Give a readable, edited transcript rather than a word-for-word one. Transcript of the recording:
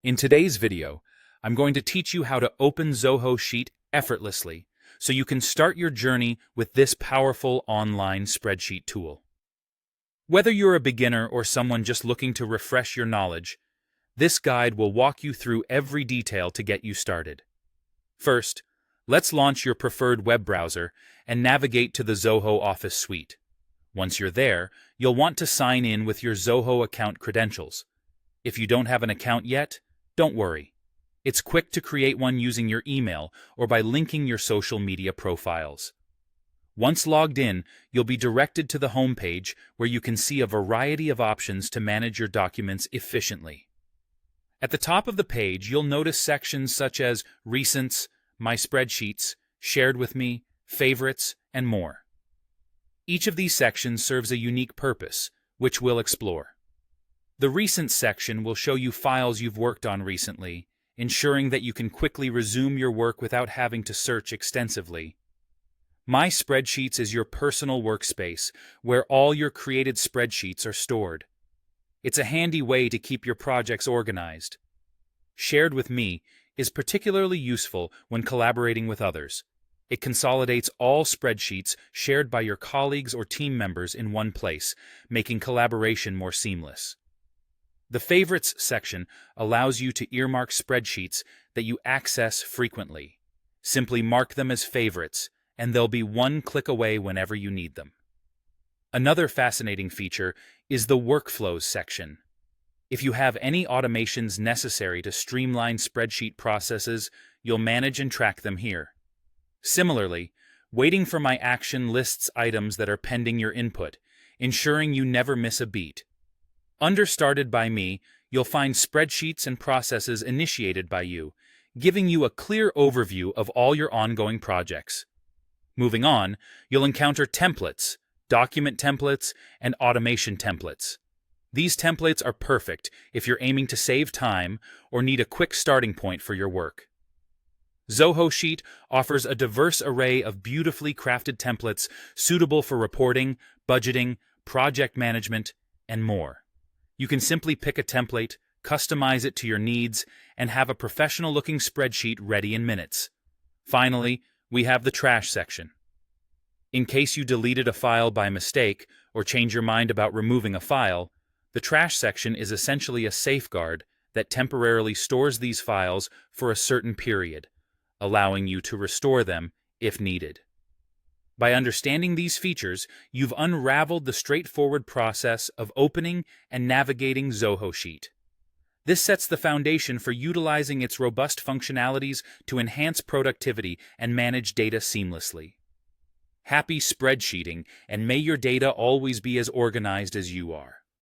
In today's video, I'm going to teach you how to open Zoho Sheet effortlessly so you can start your journey with this powerful online spreadsheet tool. Whether you're a beginner or someone just looking to refresh your knowledge, this guide will walk you through every detail to get you started. First, let's launch your preferred web browser and navigate to the Zoho Office suite. Once you're there, you'll want to sign in with your Zoho account credentials. If you don't have an account yet, don't worry. It's quick to create one using your email or by linking your social media profiles. Once logged in, you'll be directed to the home page where you can see a variety of options to manage your documents efficiently. At the top of the page, you'll notice sections such as Recents, My Spreadsheets, Shared with Me, Favorites, and more. Each of these sections serves a unique purpose, which we'll explore. The Recents section will show you files you've worked on recently, ensuring that you can quickly resume your work without having to search extensively. My Spreadsheets is your personal workspace where all your created spreadsheets are stored. It's a handy way to keep your projects organized. Shared with Me is particularly useful when collaborating with others. It consolidates all spreadsheets shared by your colleagues or team members in one place, making collaboration more seamless. The Favorites section allows you to earmark spreadsheets that you access frequently. Simply mark them as favorites, and they'll be one click away whenever you need them. Another fascinating feature is the Workflows section. If you have any automations necessary to streamline spreadsheet processes, you'll manage and track them here. Similarly, Waiting for My action lists items that are pending your input, ensuring you never miss a beat. Under Started by Me, you'll find spreadsheets and processes initiated by you, giving you a clear overview of all your ongoing projects. Moving on, you'll encounter templates, document templates, and automation templates. These templates are perfect if you're aiming to save time or need a quick starting point for your work. Zoho Sheet offers a diverse array of beautifully crafted templates suitable for reporting, budgeting, project management, and more. You can simply pick a template, customize it to your needs, and have a professional-looking spreadsheet ready in minutes. Finally, we have the Trash section. In case you deleted a file by mistake or change your mind about removing a file, the Trash section is essentially a safeguard that temporarily stores these files for a certain period, allowing you to restore them if needed. By understanding these features, you've unraveled the straightforward process of opening and navigating Zoho Sheet. This sets the foundation for utilizing its robust functionalities to enhance productivity and manage data seamlessly. Happy spreadsheeting, and may your data always be as organized as you are.